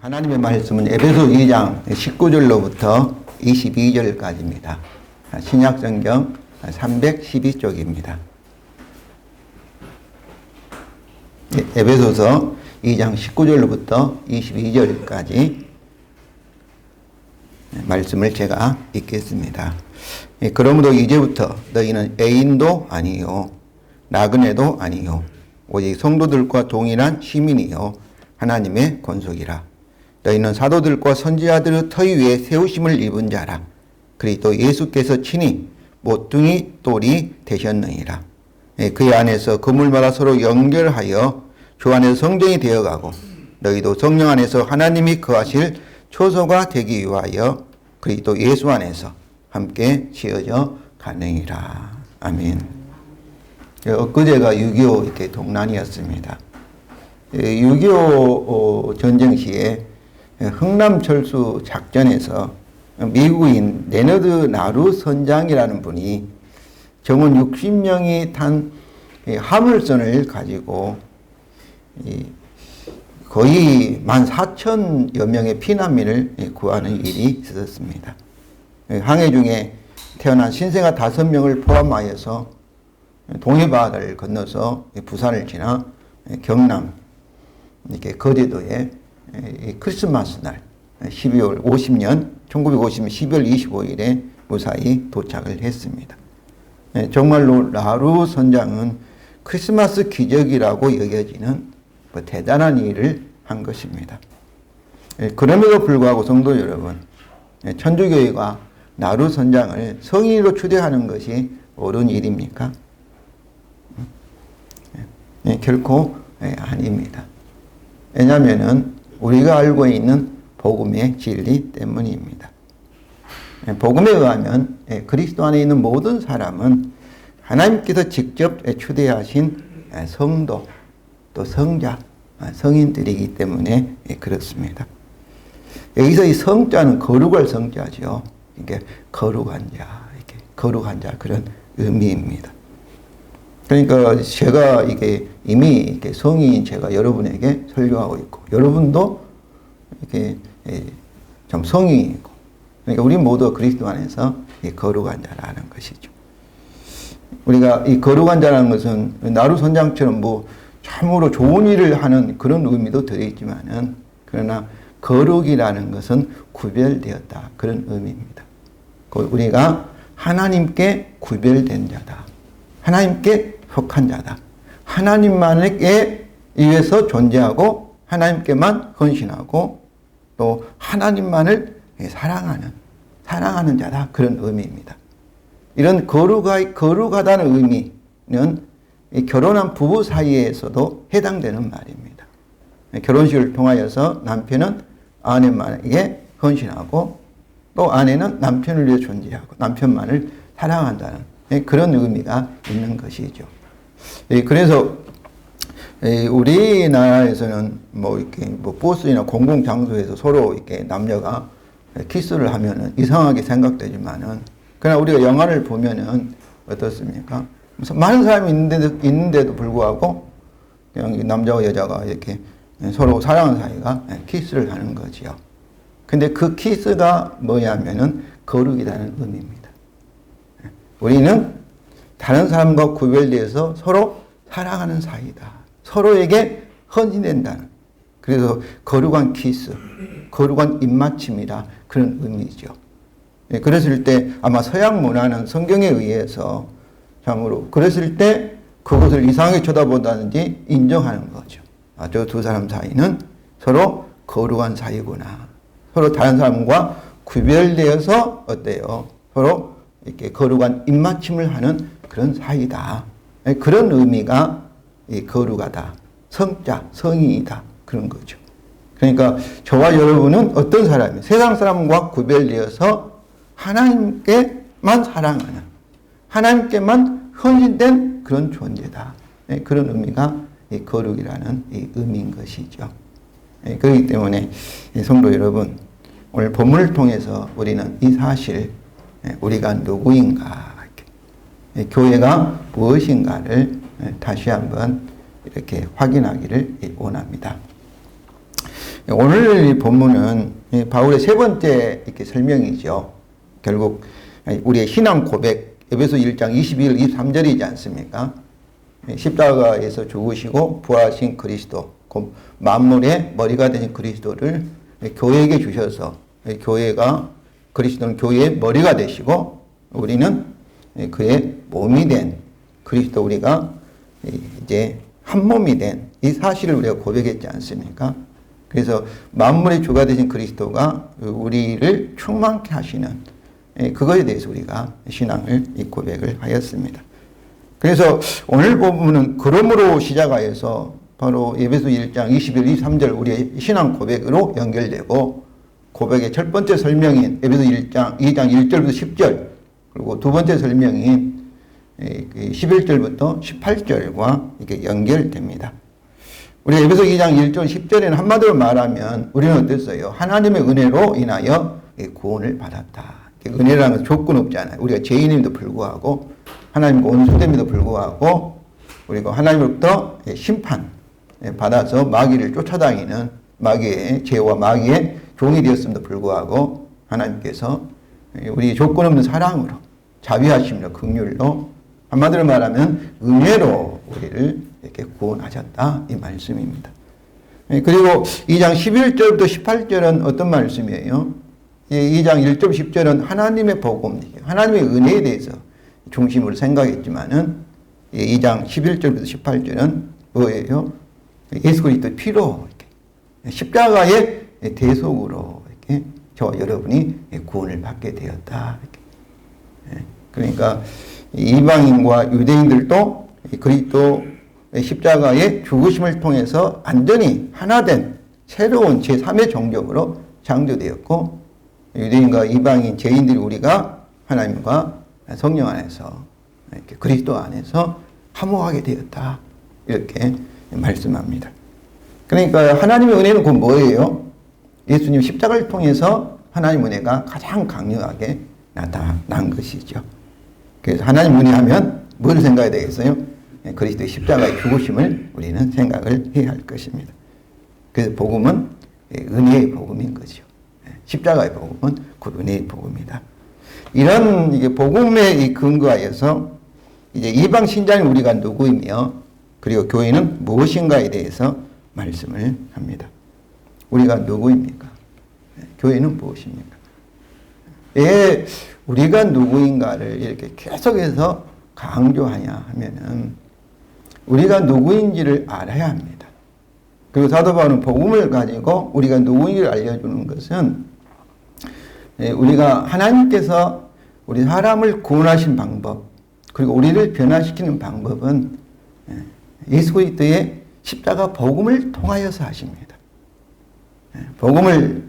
하나님의 말씀은 에베소 2장 19절로부터 22절까지입니다. 신약성경 312쪽입니다. 에베소서 2장 19절로부터 22절까지 말씀을 제가 읽겠습니다. 그러므로 이제부터 너희는 애인도 아니요 나그네도 아니요 오직 성도들과 동일한 시민이요 하나님의 권속이라. 너희는 사도들과 선지자들의 터위 위에 세우심을 입은 자라. 그리스도 예수께서 친히 모퉁이 돌이 되셨느니라. 그 안에서 그물마다 서로 연결하여 주 안에서 성전이 되어가고 너희도 성령 안에서 하나님이 거하실 초소가 되기 위하여 그리스도 예수 안에서 함께 지어져 가느니라. 아멘. 엊그제가 6.25 이렇게 동란이었습니다. 6.25 전쟁 시에 흥남철수 작전에서 미국인 레너드 나루 선장이라는 분이 정원 60명이 탄 화물선을 가지고 거의 14,000여 명의 피난민을 구하는 일이 있었습니다. 항해 중에 태어난 신생아 5명을 포함하여서 동해바다를 건너서 부산을 지나 경남 이렇게 거제도에 크리스마스 날 12월 50년 1950년 12월 25일에 무사히 도착을 했습니다. 정말로 라루 선장은 크리스마스 기적이라고 여겨지는 대단한 일을 한 것입니다. 그럼에도 불구하고 성도 여러분, 천주교회가 라루 선장을 성인으로 추대하는 것이 옳은 일입니까? 결코 아닙니다. 왜냐하면 우리가 알고 있는 복음의 진리 때문입니다. 복음에 의하면 그리스도 안에 있는 모든 사람은 하나님께서 직접 추대하신 성도 또 성자, 성인들이기 때문에 그렇습니다. 여기서 이 성자는 거룩할 성자죠. 이게 거룩한 자, 이렇게 거룩한 자 그런 의미입니다. 그러니까 제가 이게 이미 이렇게 성인 제가 여러분에게 설교하고 있고 여러분도 이렇게 좀 성인이고 그러니까 우리 모두 그리스도 안에서 거룩한 자라는 것이죠. 우리가 이 거룩한 자라는 것은 나루 선장처럼 뭐 참으로 좋은 일을 하는 그런 의미도 들어있지만은 그러나 거룩이라는 것은 구별되었다 그런 의미입니다. 우리가 하나님께 구별된 자다. 하나님께 속한 자다. 하나님만에게 의해서 존재하고 하나님께만 헌신하고 또 하나님만을 사랑하는 자다. 그런 의미입니다. 이런 거룩하다는 의미는 결혼한 부부 사이에서도 해당되는 말입니다. 결혼식을 통하여서 남편은 아내만에게 헌신하고 또 아내는 남편을 위해 존재하고 남편만을 사랑한다는 그런 의미가 있는 것이죠. 그래서 우리나라에서는 뭐 이렇게 뭐 버스나 공공 장소에서 서로 이렇게 남녀가 키스를 하면은 이상하게 생각되지만은 그러나 우리가 영화를 보면은 어떻습니까? 많은 사람이 있는데도 불구하고 그냥 남자와 여자가 이렇게 서로 사랑하는 사이가 키스를 하는 거지요. 근데 그 키스가 뭐냐면은 거룩이라는 의미입니다. 우리는 다른 사람과 구별되어서 서로 사랑하는 사이다. 서로에게 헌신된다는. 그래서 거룩한 키스, 거룩한 입맞춤이다. 그런 의미죠. 그랬을 때 아마 서양 문화는 성경에 의해서 참으로 그랬을 때 그것을 이상하게 쳐다본다든지 인정하는 거죠. 아, 저 두 사람 사이는 서로 거룩한 사이구나. 서로 다른 사람과 구별되어서 어때요? 서로 이렇게 거룩한 입맞춤을 하는 그런 사이다. 그런 의미가 거룩하다. 성자, 성인이다. 그런 거죠. 그러니까 저와 여러분은 어떤 사람이에요? 세상 사람과 구별되어서 하나님께만 사랑하는 하나님께만 헌신된 그런 존재다. 그런 의미가 거룩이라는 의미인 것이죠. 그렇기 때문에 성도 여러분, 오늘 본문을 통해서 우리는 이 사실, 우리가 누구인가, 교회가 무엇인가를 다시 한번 이렇게 확인하기를 원합니다. 오늘 이 본문은 바울의 세 번째 이렇게 설명이죠. 결국 우리의 신앙 고백, 에베소 1장 22절, 23절이지 않습니까? 십자가에서 죽으시고 부활하신 그리스도, 만물의 머리가 되신 그리스도를 교회에게 주셔서 교회가, 그리스도는 교회의 머리가 되시고 우리는 그의 몸이 된 그리스도, 우리가 이제 한 몸이 된 이 사실을 우리가 고백했지 않습니까? 그래서 만물의 주가 되신 그리스도가 우리를 충만케 하시는 그거에 대해서 우리가 신앙을 고백을 하였습니다. 그래서 오늘 본문은 그러므로 시작하여서 바로 에베소 1장 21, 23절 우리의 신앙 고백으로 연결되고, 고백의 첫 번째 설명인 에베소 2장 1절부터 10절, 그리고 두 번째 설명인 11절부터 18절과 이렇게 연결됩니다. 우리 에베소 2장 1절 10절에는 한마디로 말하면 우리는 어땠어요? 하나님의 은혜로 인하여 구원을 받았다. 은혜라는 것은 조건 없잖아요. 우리가 죄인임에도 불구하고, 하나님과 원수됨에도 불구하고, 우리가 하나님으로부터 심판 받아서 마귀를 쫓아다니는 마귀의 죄와 마귀의 종이 되었음에도 불구하고 하나님께서 우리 조건 없는 사랑으로, 자비하심으로, 긍휼로, 한마디로 말하면 은혜로 우리를 이렇게 구원하셨다, 이 말씀입니다. 그리고 2장 11절부터 18절은 어떤 말씀이에요? 2장 1절 10절은 하나님의 복음, 하나님의 은혜에 대해서 중심으로 생각했지만은 2장 11절부터 18절은 뭐예요? 예수 그리스도의 피로, 이렇게 십자가의 대속으로 이렇게 저와 여러분이 구원을 받게 되었다. 이렇게. 그러니까 이방인과 유대인들도 그리스도 십자가의 죽으심을 통해서 완전히 하나된 새로운 제3의 종족으로 창조되었고, 유대인과 이방인 죄인들이 우리가 하나님과 성령 안에서, 이렇게 그리스도 안에서 화목하게 되었다, 이렇게 말씀합니다. 그러니까 하나님의 은혜는 곧 뭐예요? 예수님 십자가를 통해서 하나님 은혜가 가장 강력하게 나타난 것이죠. 그래서 하나님 은혜 하면 뭘 생각해야 되겠어요? 그리스도의 십자가의 죽으심을 우리는 생각을 해야 할 것입니다. 그래서 복음은 은혜의 복음인 거죠. 십자가의 복음은 곧 은혜의 복음이다. 이런 이게 복음에 근거하여서 이제 이방 신자인 우리가 누구이며, 그리고 교회는 무엇인가에 대해서 말씀을 합니다. 우리가 누구입니까? 교회는 무엇입니까? 왜 우리가 누구인가를 이렇게 계속해서 강조하냐 하면은 우리가 누구인지를 알아야 합니다. 그리고 사도 바울은 복음을 가지고 우리가 누구인지를 알려주는 것은 우리가 하나님께서 우리 사람을 구원하신 방법, 그리고 우리를 변화시키는 방법은 예수 그리스도의 십자가 복음을 통하여서 하십니다. 복음을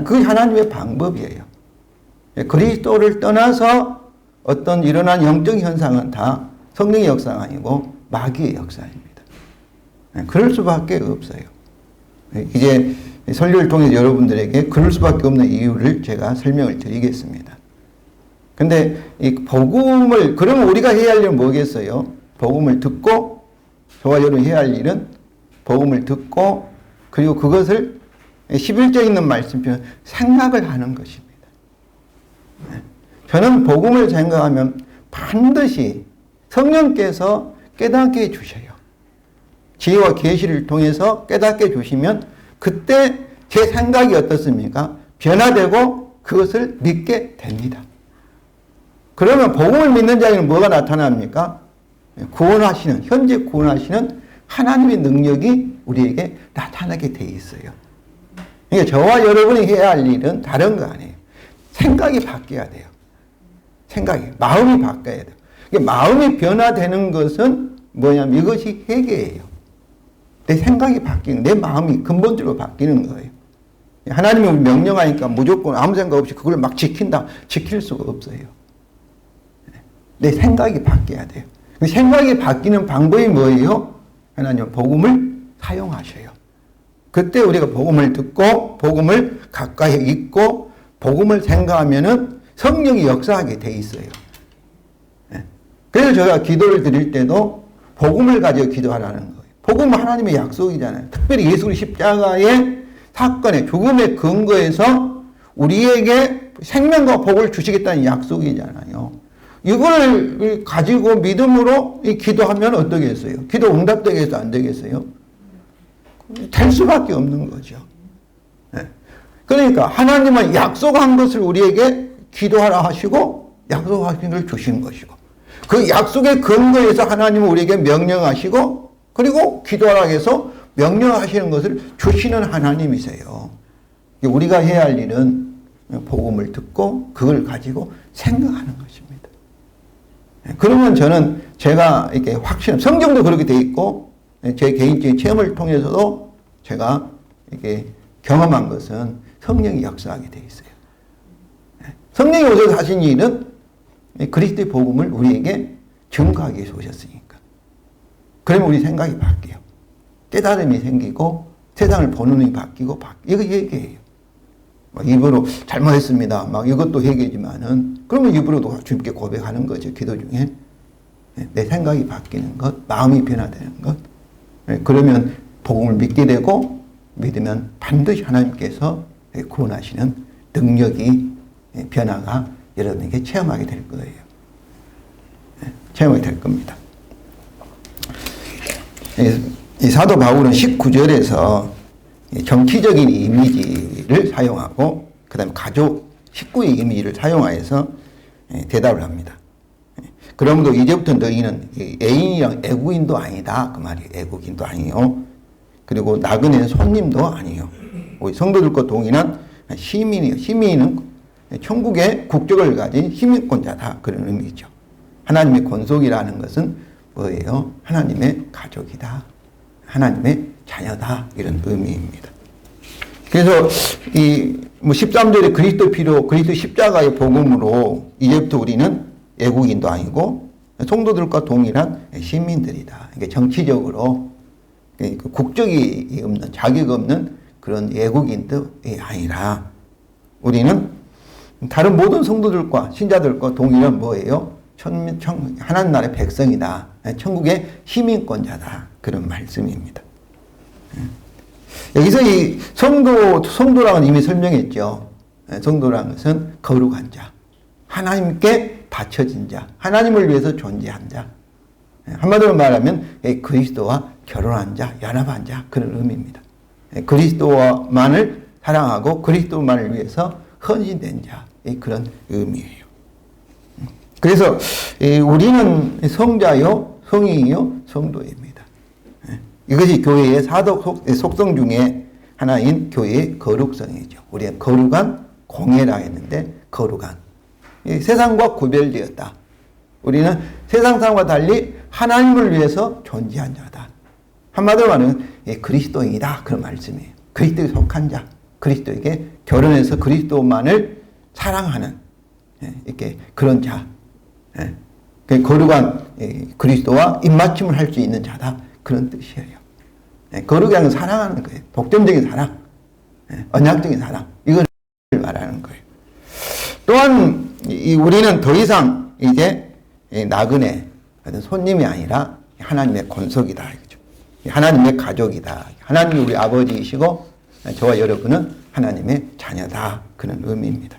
그게 하나님의 방법이에요. 그리스도를 떠나서 어떤 일어난 영적 현상은 다 성령의 역사가 아니고 마귀의 역사입니다. 그럴 수밖에 없어요. 이제 설교를 통해서 여러분들에게 그럴 수밖에 없는 이유를 제가 설명을 드리겠습니다. 근데 이 복음을, 그러면 우리가 해야 할 일은 뭐겠어요? 복음을 듣고, 저와 여러분이 해야 할 일은 복음을 듣고, 그리고 그것을 11절에 있는 말씀처럼 생각을 하는 것입니다. 저는 복음을 생각하면 반드시 성령께서 깨닫게 해주셔요. 지혜와 계시를 통해서 깨닫게 해주시면 그때 제 생각이 어떻습니까? 변화되고 그것을 믿게 됩니다. 그러면 복음을 믿는 자에는 뭐가 나타납니까? 구원하시는, 현재 구원하시는 하나님의 능력이 우리에게 나타나게 돼 있어요. 그러니까 저와 여러분이 해야 할 일은 다른 거 아니에요. 생각이 바뀌어야 돼요. 생각이, 마음이 바뀌어야 돼요. 마음이 변화되는 것은 뭐냐면 이것이 회개예요. 내 생각이 바뀌는, 내 마음이 근본적으로 바뀌는 거예요. 하나님이 우리 명령하니까 무조건 아무 생각 없이 그걸 막 지킨다. 지킬 수가 없어요. 내 생각이 바뀌어야 돼요. 생각이 바뀌는 방법이 뭐예요? 하나님은 복음을 사용하셔요. 그때 우리가 복음을 듣고 복음을 가까이 있고 복음을 생각하면은 성령이 역사하게 돼 있어요. 그래서 제가 기도를 드릴 때도 복음을 가지고 기도하라는 거예요. 복음은 하나님의 약속이잖아요. 특별히 예수 십자가의 사건의 죽음의 근거에서 우리에게 생명과 복을 주시겠다는 약속이잖아요. 이걸 가지고 믿음으로 기도하면 어떻겠어요? 기도 응답되겠어요? 안 되겠어요? 될 수밖에 없는 거죠. 그러니까 하나님은 약속한 것을 우리에게 기도하라 하시고 약속하신 걸 주신 것이고 그 약속의 근거에서 하나님은 우리에게 명령하시고 그리고 기도하라 해서 명령하시는 것을 주시는 하나님이세요. 우리가 해야 할 일은 복음을 듣고 그걸 가지고 생각하는 것입니다. 그러면 저는 제가 이렇게 성경도 그렇게 돼 있고 제 개인적인 체험을 통해서도 제가 이렇게 경험한 것은 성령이 역사하게 돼 있어요. 성령이 오셔서 하신 일은 그리스도의 복음을 우리에게 증거하기 위해서 오셨으니까. 그러면 우리 생각이 바뀌어요. 깨달음이 생기고 세상을 보는 눈이 바뀌고 이거 얘기해요. 입으로 잘못했습니다. 이것도 회개지만은 그러면 입으로도 주님께 고백하는 거죠. 기도 중에 내 생각이 바뀌는 것, 마음이 변화되는 것. 그러면 복음을 믿게 되고 믿으면 반드시 하나님께서 구원하시는 능력이 변화가 여러분에게 체험하게 될 거예요. 체험하게 될 겁니다. 이 사도 바울은 19절에서 정치적인 이미지를 사용하고 그 다음에 가족, 식구의 이미지를 사용하여서 대답을 합니다. 그러므로 이제부터 너희는 애인이랑 애국인도 아니다. 그 말이에요. 애국인도 아니요. 그리고 나그네는 손님도 아니요. 우리 성도들과 동일한 시민이요. 시민은 천국의 국적을 가진 시민권자다. 그런 의미죠. 하나님의 권속이라는 것은 뭐예요? 하나님의 가족이다. 하나님의 자녀다. 이런 의미입니다. 그래서 13절에 그리스도 피로, 그리스도 십자가의 복음으로 이제부터 우리는 애국인도 아니고 성도들과 동일한 시민들이다. 이게 정치적으로 국적이 없는, 자격 없는 그런 애국인들이 아니라 우리는 다른 모든 성도들과 신자들과 동일한 뭐예요? 하나님 나라의 백성이다. 천국의 시민권자다. 그런 말씀입니다. 여기서 이 성도라는 이미 설명했죠. 성도라는 것은 거룩한 자, 하나님께 바쳐진 자, 하나님을 위해서 존재한 자. 한마디로 말하면 그리스도와 결혼한 자, 연합한 자 그런 의미입니다. 그리스도만을 사랑하고 그리스도만을 위해서 헌신된 자 그런 의미예요. 그래서 우리는 성자요, 성이요, 성도입니다. 이것이 교회의 속성 중에 하나인 교회의 거룩성이죠. 우리가 거룩한 공예라 했는데 거룩한 세상과 구별되었다. 우리는 세상 사람과 달리 하나님을 위해서 존재한 자다. 한마디로 말하면 그리스도인이다. 그런 말씀이에요. 그리스도에 속한 자, 그리스도에게 결혼해서 그리스도만을 사랑하는 이렇게 그런 자, 거룩한 그리스도와 입맞춤을 할 수 있는 자다. 그런 뜻이에요. 거룩한 사랑하는 거예요. 독점적인 사랑, 언약적인 사랑, 이걸 말하는 거예요. 또한 우리는 더 이상 이제 나그네, 손님이 아니라 하나님의 권속이다. 하나님의 가족이다. 하나님이 우리 아버지이시고 저와 여러분은 하나님의 자녀다. 그런 의미입니다.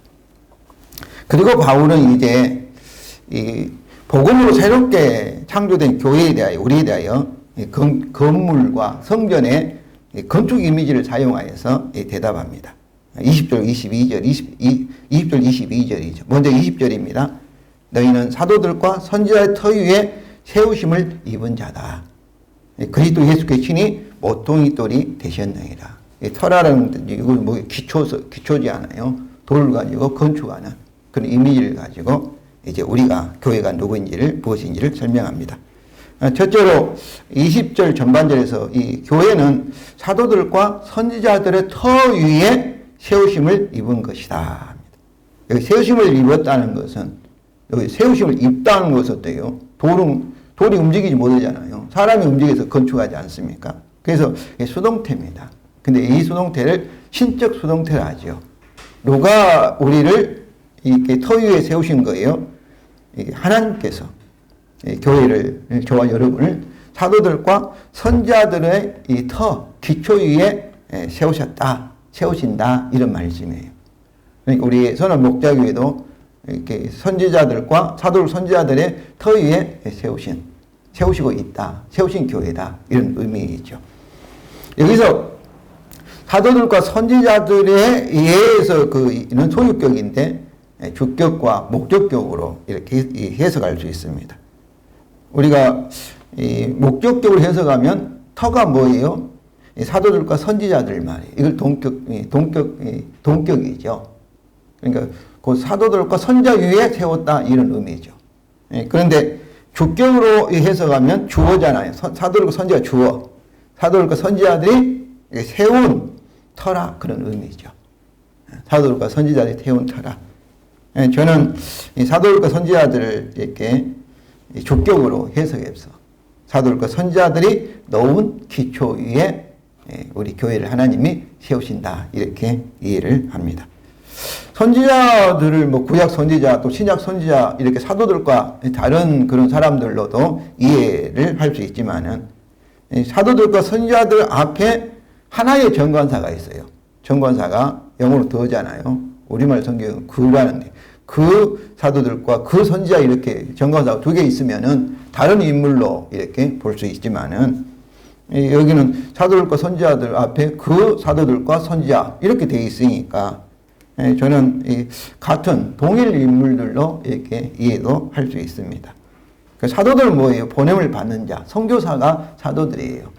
그리고 바울은 이제 이 복음으로 새롭게 창조된 교회에 대하여 우리에 대하여 건물과 성전의 건축 이미지를 사용하여서 대답합니다. 20절, 22절, 20절, 22절이죠. 먼저 20절입니다. 너희는 사도들과 선지자의 터 위에 세우심을 입은 자다. 그리스도 예수께 친히 모퉁이 돌이 되셨느니라. 터라는 이건 뭐 기초지 않아요. 돌을 가지고 건축하는 그런 이미지를 가지고 이제 우리가 교회가 누구인지를 무엇인지를 설명합니다. 첫째로 20절 전반절에서 이 교회는 사도들과 선지자들의 터 위에 세우심을 입은 것이다. 여기 세우심을 입었다는 것은 여기 세우심을 입다는 것은 어때요? 돌이 움직이지 못하잖아요. 사람이 움직여서 건축하지 않습니까? 그래서 수동태입니다. 근데 이 수동태를 신적 수동태라 하죠. 누가 우리를 이렇게 터 위에 세우신 거예요? 하나님께서 교회를, 저와 여러분을 사도들과 선지자들의 이 기초 위에 세우셨다. 세우신다 이런 말씀이에요. 그러니까 우리 선언 목자교회도 이렇게 선지자들과 사도 선지자들의 터 위에 세우시고 있다. 세우신 교회다. 이런 의미이죠. 여기서 사도들과 선지자들에 의해서 이는 소유격인데 주격과 목적격으로 이렇게 해석할 수 있습니다. 우리가 이 목적격으로 해석하면 터가 뭐예요? 사도들과 선지자들 말이에요. 이걸 동격이죠. 그러니까 그 사도들과 선지자 위에 세웠다 이런 의미죠. 그런데 주격으로 해석하면 주어잖아요. 사도들과 선지자 주어. 사도들과 선지자들이 세운 터라 그런 의미죠. 사도들과 선지자들이 세운 터라. 저는 이 사도들과 선지자들을 이렇게 주격으로 해석해서 사도들과 선지자들이 놓은 기초 위에 우리 교회를 하나님이 세우신다 이렇게 이해를 합니다. 선지자들을 뭐 구약 선지자 또 신약 선지자 이렇게 사도들과 다른 그런 사람들로도 이해를 할 수 있지만은 사도들과 선지자들 앞에 하나의 정관사가 있어요. 정관사가 영어로 더잖아요. 우리말 성경은 그라는데 그 사도들과 그 선지자 이렇게 정관사가 두 개 있으면은 다른 인물로 이렇게 볼 수 있지만은 여기는 사도들과 선지자들 앞에 그 사도들과 선지자 이렇게 되어 있으니까 저는 같은 동일 인물들로 이렇게 이해도 할 수 있습니다. 사도들은 뭐예요? 보냄을 받는 자. 선교사가 사도들이에요.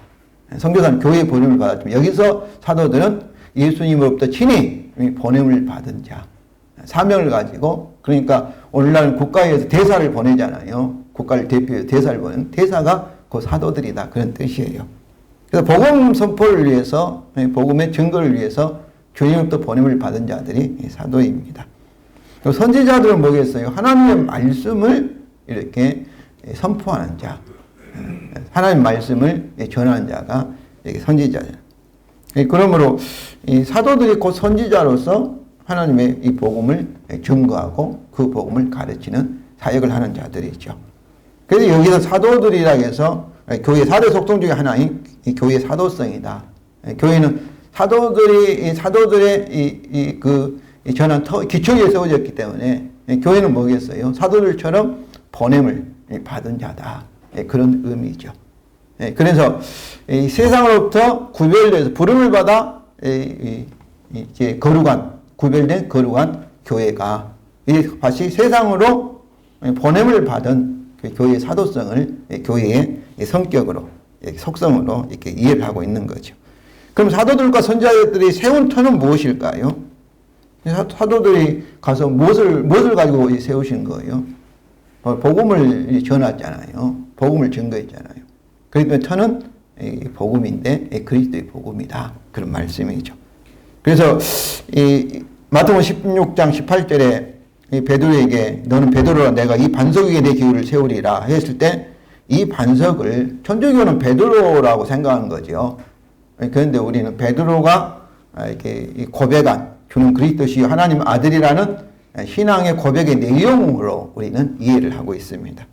선교사는 교회의 보냄을 받았지만 여기서 사도들은 예수님으로부터 친히 보냄을 받은 자. 사명을 가지고 그러니까 오늘날 국가에서 대사를 보내잖아요. 국가를 대표해서 대사를 보내는 대사가 그 사도들이다. 그런 뜻이에요. 그래서 복음 선포를 위해서 복음의 증거를 위해서 주님으로부터 보냄을 받은 자들이 사도입니다. 선지자들은 뭐겠어요? 하나님의 말씀을 이렇게 선포하는 자. 하나님의 말씀을 전하는 자가 선지자예요. 그러므로 이 사도들이 곧 선지자로서 하나님의 이 복음을 증거하고 그 복음을 가르치는 사역을 하는 자들이죠. 그래서 여기서 사도들이라 해서 교회 4대 속성 중에 하나인 교회의 사도성이다. 교회는 사도들의 전한 기초에 세워졌기 때문에 교회는 뭐겠어요? 사도들처럼 보냄을 받은 자다. 그런 의미죠. 그래서 세상으로부터 구별돼서 부름을 받아 이제 구별된 거룩한 교회가 다시 세상으로 보냄을 받은 교회의 사도성을 교회의 성격으로 속성으로 이렇게 이해를 하고 있는 거죠. 그럼 사도들과 선지자들이 세운 터는 무엇일까요? 사도들이 가서 무엇을 가지고 세우신 거예요? 복음을 전했잖아요. 복음을 증거했잖아요. 그러니까 터는 복음인데 그리스도의 복음이다. 그런 말씀이죠. 그래서 마태복음 16장 18절에 베드로에게 너는 베드로라 내가 이 반석 위에 내 기후를 세우리라 했을 때 이 반석을 천주교는 베드로라고 생각하는 거죠. 그런데 우리는 베드로가 이렇게 고백한 주는 그리스도시요 하나님 아들이라는 신앙의 고백의 내용으로 우리는 이해를 하고 있습니다.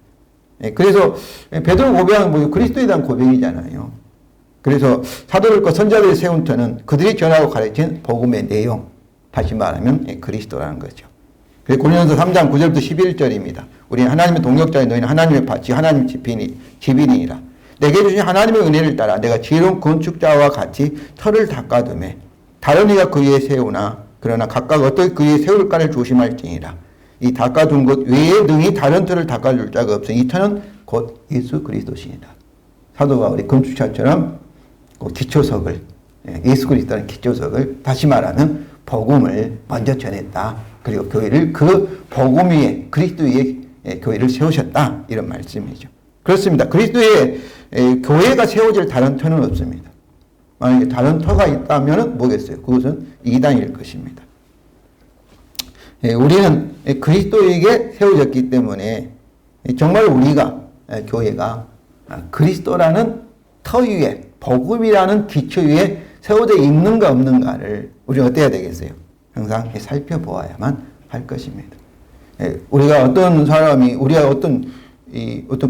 그래서 베드로 고백은 뭐 그리스도에 대한 고백이잖아요. 그래서 사도들과 선지자들이 세운 터는 그들이 전하고 가르친 복음의 내용, 다시 말하면 그리스도라는 거죠. 그래서 고린도서 3장 9절부터 11절입니다. 우리는 하나님의 동역자여 너희는 하나님의 밭이 하나님의 집이니라. 내게 주신 하나님의 은혜를 따라 내가 지혜로운 건축자와 같이 터를 닦아두매 다른 이가 그 위에 세우나 그러나 각각 어떻게 그 위에 세울까를 조심할지니라. 이 닦아둔 것 외에 능히 다른 터를 닦아줄 자가 없으니 이 터는 곧 예수 그리스도시니라. 사도가 우리 건축자처럼 그 기초석을 예수 그리스도라는 기초석을 다시 말하는 복음을 먼저 전했다. 그리고 교회를 그 복음 위에 그리스도 위에 교회를 세우셨다. 이런 말씀이죠. 그렇습니다. 그리스도의 교회가 세워질 다른 터는 없습니다. 만약에 다른 터가 있다면 뭐겠어요? 그것은 이단일 것입니다. 우리는 그리스도에게 세워졌기 때문에 정말 우리가 교회가 그리스도라는 터 위에 복음이라는 기초 위에 세워져 있는가 없는가를 우리가 어떻게 해야 되겠어요? 항상 살펴보아야만 할 것입니다. 우리가 어떤 사람이 우리가 어떤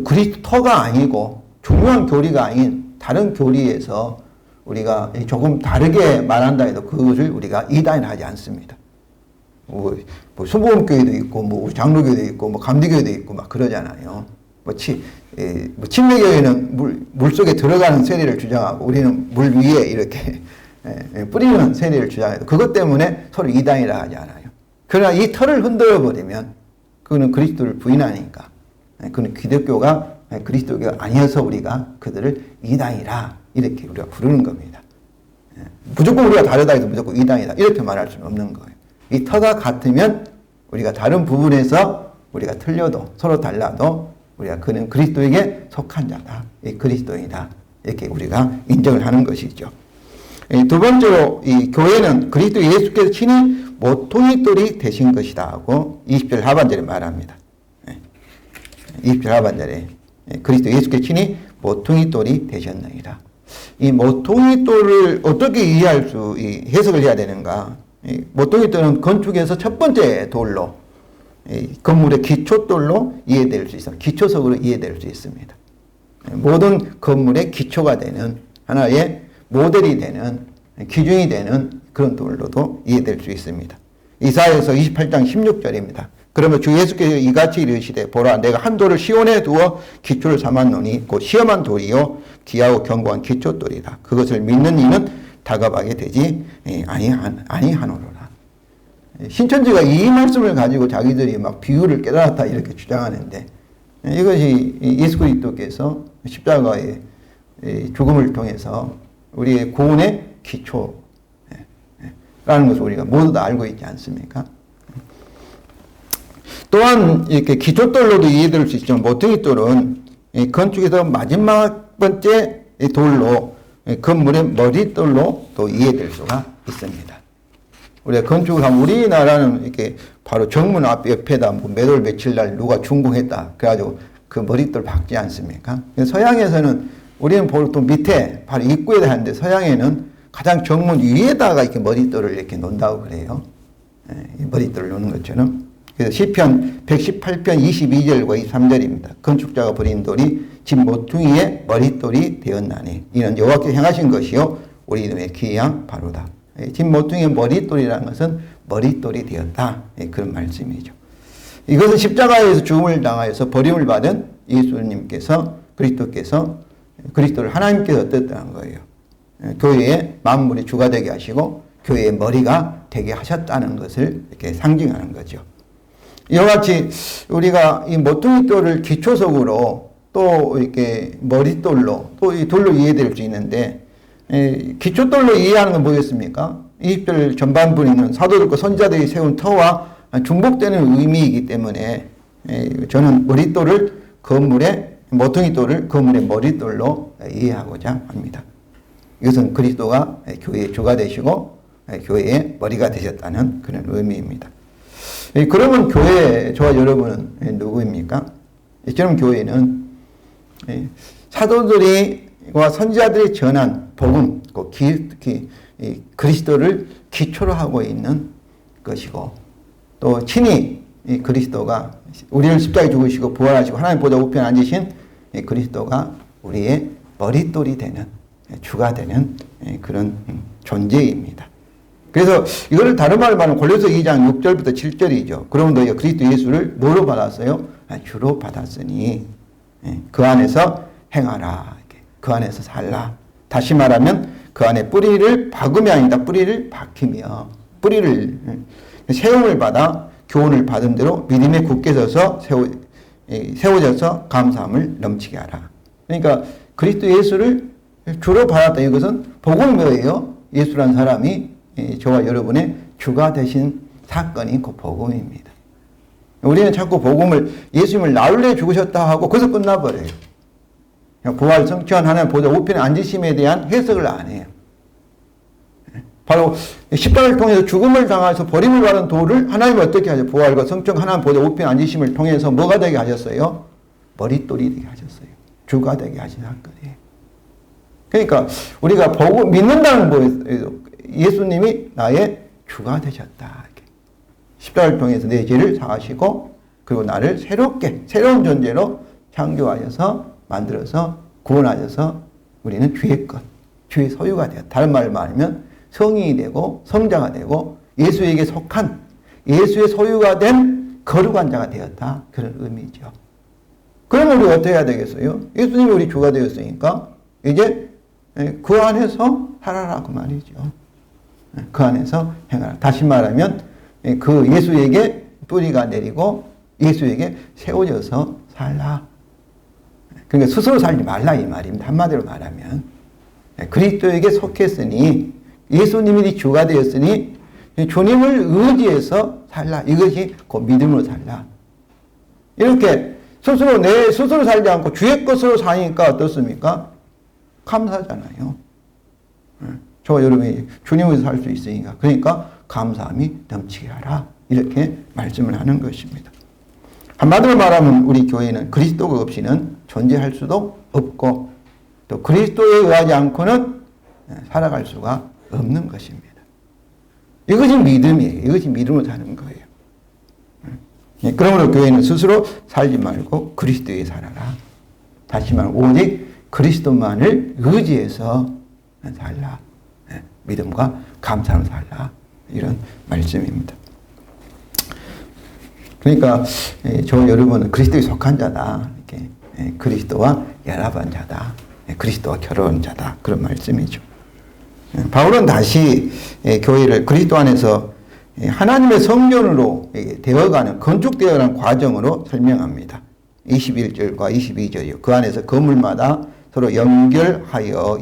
그리스도 터가 아니고 중요한 교리가 아닌 다른 교리에서 우리가 조금 다르게 말한다 해도 그것을 우리가 이단이라 하지 않습니다. 뭐 순복음교회도 있고, 뭐 장로교회도 있고, 뭐 감리교회도 있고 막 그러잖아요. 뭐 침례교회는 물 속에 들어가는 세례를 주장하고 우리는 물 위에 이렇게 뿌리는 세례를 주장해도 그것 때문에 서로 이단이라 하지 않아요. 그러나 이 틀을 흔들어 버리면 그거는 그리스도를 부인하니까 그는 기독교가 그리스도가 아니어서 우리가 그들을 이단이라 이렇게 우리가 부르는 겁니다. 무조건 우리가 다르다 해서 무조건 이단이다 이렇게 말할 수는 없는 거예요. 이 터가 같으면 우리가 다른 부분에서 우리가 틀려도 서로 달라도 우리가 그는 그리스도에게 속한 자다. 그리스도이다. 이렇게 우리가 인정을 하는 것이죠. 두 번째로 이 교회는 그리스도 예수께서 친히 모퉁이돌이 되신 것이다 하고 20절 하반절에 말합니다. 20절 하반절에 그리스도 예수께서 친히 모퉁이돌이 되셨느니라. 이 모퉁이돌을 어떻게 이해할 해석을 해야 되는가? 모퉁이돌은 건축에서 첫 번째 돌로 건물의 기초돌로 이해될 수 있습니다. 기초석으로 이해될 수 있습니다. 모든 건물의 기초가 되는 하나의 모델이 되는 기준이 되는 그런 돌로도 이해될 수 있습니다. 이사야서 28장 16절입니다. 그러면 주 예수께서 이같이 이르시되 보라 내가 한 돌을 시온에 두어 기초를 삼았노니 곧 시험한 돌이요 귀하고 견고한 기초돌이라. 그것을 믿는 이는 다급하게 되지 아니하노라. 신천지가 이 말씀을 가지고 자기들이 막 비유를 깨달았다 이렇게 주장하는데 이것이 예수 그리스도께서 십자가의 죽음을 통해서 우리의 구원의 기초라는 것을 우리가 모두 다 알고 있지 않습니까? 또한 이렇게 기초돌로도 이해될 수 있지만 모퉁이돌은 건축에서 마지막 번째 돌로 건물의 머릿돌로 또 이해될 수가 있습니다. 우리가 건축을 하면 우리나라는 이렇게 바로 정문 앞 옆에다 뭐 몇월 며칠 날 누가 준공했다 그래가지고 그 머릿돌 박지 않습니까? 서양에서는 우리는 보통 밑에 바로 입구에다 하는데 서양에는 가장 정문 위에다가 이렇게 머릿돌을 이렇게 놓는다고 그래요. 머릿돌을 놓는 것처럼. 그래서 시편 118편 22절과 23절입니다. 건축자가 버린 돌이 집 모퉁이의 머릿돌이 되었나니 이는 여호와께서 행하신 것이요 우리 이름의 귀양 바로다. 집 모퉁이의 머릿돌이라는 것은 머릿돌이 되었다. 그런 말씀이죠. 이것은 십자가에서 죽음을 당하여서 버림을 받은 예수님께서 그리스도를 하나님께서 어땠다는 거예요. 교회의 만물의 주가 되게 하시고 교회의 머리가 되게 하셨다는 것을 이렇게 상징하는 거죠. 이와 같이 우리가 이 모퉁이돌을 기초석으로 또 이렇게 머릿돌로 또 이 돌로 이해될 수 있는데 기초돌로 이해하는 건 뭐겠습니까? 20절 전반부에 있는 사도들과 선지자들이 세운 터와 중복되는 의미이기 때문에 저는 머릿돌을 모퉁이돌을 건물의 머릿돌로 이해하고자 합니다. 이것은 그리스도가 교회의 주가 되시고 교회의 머리가 되셨다는 그런 의미입니다. 그러면 저와 여러분은 누구입니까? 저는 교회는 사도들과 선지자들이 전한 복음, 그리스도를 기초로 하고 있는 것이고 또 친히 그리스도가 우리를 십자가에 죽으시고 부활하시고 하나님 보좌 우편에 앉으신 그리스도가 우리의 머릿돌이 되는 주가 되는 그런 존재입니다. 그래서 이거를 다른 말로 말하면 골로새 2장 6절부터 7절이죠. 그러면 너희가 그리스도 예수를 뭐로 받았어요? 주로 받았으니 그 안에서 행하라. 그 안에서 살라. 다시 말하면 그 안에 뿌리를 박음이 아니다. 뿌리를 박히며 뿌리를 세움을 받아 교훈을 받은 대로 믿음에 굳게 서서 세워져서 감사함을 넘치게 하라. 그러니까 그리스도 예수를 주로 받았다. 이것은 복음이 뭐예요? 예수라는 사람이 저와 여러분의 주가 되신 사건이 그 복음입니다. 우리는 자꾸 복음을 예수님을 나를 위해 죽으셨다 하고 거기서 끝나버려요. 부활 성취한 하나님 보좌 우편에 앉으심에 대한 해석을 안 해요. 바로 십자가를 통해서 죽음을 당해서 버림을 받은 도를 하나님은 어떻게 하죠? 부활과 성취한 하나님 보좌 우편에 앉으심을 통해서 뭐가 되게 하셨어요? 머릿돌이 되게 하셨어요. 주가 되게 하신 사건이에요. 그러니까 우리가 복음 믿는다는 거예요. 예수님이 나의 주가 되셨다. 십자가를 통해서 내 죄를 사하시고 그리고 나를 새로운 존재로 창조하셔서 만들어서 구원하셔서 우리는 주의 것, 주의 소유가 되었다. 다른 말로 말하면 성인이 되고 성자가 되고 예수에게 속한 예수의 소유가 된 거룩한 자가 되었다. 그런 의미죠. 그러면 우리 어떻게 해야 되겠어요? 예수님이 우리 주가 되었으니까 이제 그 안에서 살아라 그 말이죠. 그 안에서 행하라. 다시 말하면 그 예수에게 뿌리가 내리고 예수에게 세워져서 살라. 그러니까 스스로 살지 말라 이 말입니다. 한마디로 말하면 그리스도에게 속했으니 예수님이 네 주가 되었으니 주님을 의지해서 살라. 이것이 그 믿음으로 살라. 이렇게 스스로 내 스스로 살지 않고 주의 것으로 사니까 어떻습니까? 감사잖아요. 저 여러분이 주님을 살 수 있으니까. 그러니까 감사함이 넘치게 하라. 이렇게 말씀을 하는 것입니다. 한마디로 말하면 우리 교회는 그리스도가 없이는 존재할 수도 없고 또 그리스도에 의하지 않고는 살아갈 수가 없는 것입니다. 이것이 믿음이에요. 이것이 믿음으로 사는 거예요. 그러므로 교회는 스스로 살지 말고 그리스도에 살아라. 다시 말하면 오직 그리스도만을 의지해서 살라. 믿음과 감사로 살라. 이런 말씀입니다. 그러니까 저 여러분은 그리스도에 속한 자다. 이렇게 그리스도와 연합한 자다. 그리스도와 결혼한 자다. 그런 말씀이죠. 바울은 다시 교회를 그리스도 안에서 하나님의 성전으로 되어가는 건축되어가는 과정으로 설명합니다. 21절과 22절이요. 그 안에서 건물마다 서로 연결되어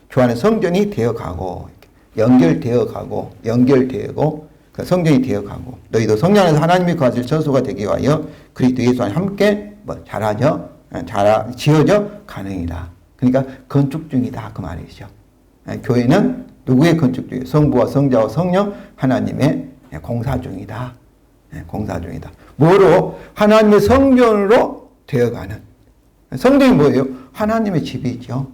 주 안에 성전이 되어가고 연결되어가고 그 성전이 되어가고 너희도 성령 안에서 하나님이 거하실 처소가 되기 위하여 그리스도 예수 안에 함께 지어져 가능이다. 그러니까 건축 중이다 그 말이죠. 교회는 누구의 건축 중이에요? 성부와 성자와 성령 하나님의 공사 중이다. 공사 중이다. 뭐로? 하나님의 성전으로 되어가는. 성전이 뭐예요? 하나님의 집이죠.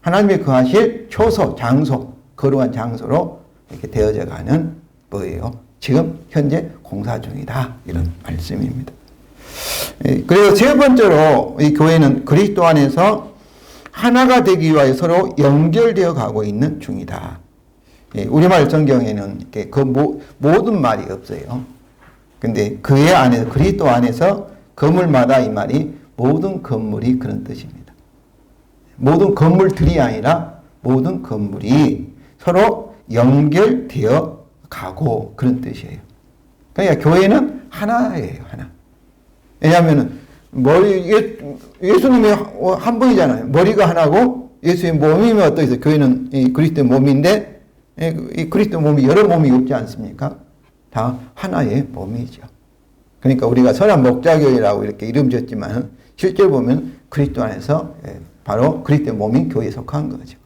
하나님이 거하실 초소, 장소, 거룩한 장소로 이렇게 되어져 가는 뭐예요? 지금 현재 공사 중이다. 이런 말씀입니다. 그리고 세 번째로 이 교회는 그리스도 안에서 하나가 되기 위하여 서로 연결되어 가고 있는 중이다. 우리말 성경에는 이렇게 그 모든 말이 없어요. 근데 그의 안에서, 그리스도 안에서 건물마다 이 말이 모든 건물이 그런 뜻입니다. 모든 건물들이 아니라 모든 건물이 서로 연결되어 가고 그런 뜻이에요. 그러니까 교회는 하나예요, 하나. 왜냐하면 예수님이 한 분이잖아요. 머리가 하나고 예수의 몸이면 어떠세요? 교회는 이 그리스도의 몸인데 이 그리스도 몸이 여러 몸이 없지 않습니까? 다 하나의 몸이죠. 그러니까 우리가 선한 목자교회라고 이렇게 이름 지었지만 실제로 보면 그리스도 안에서 바로 그리스도의 몸인 교회에 속한 거죠.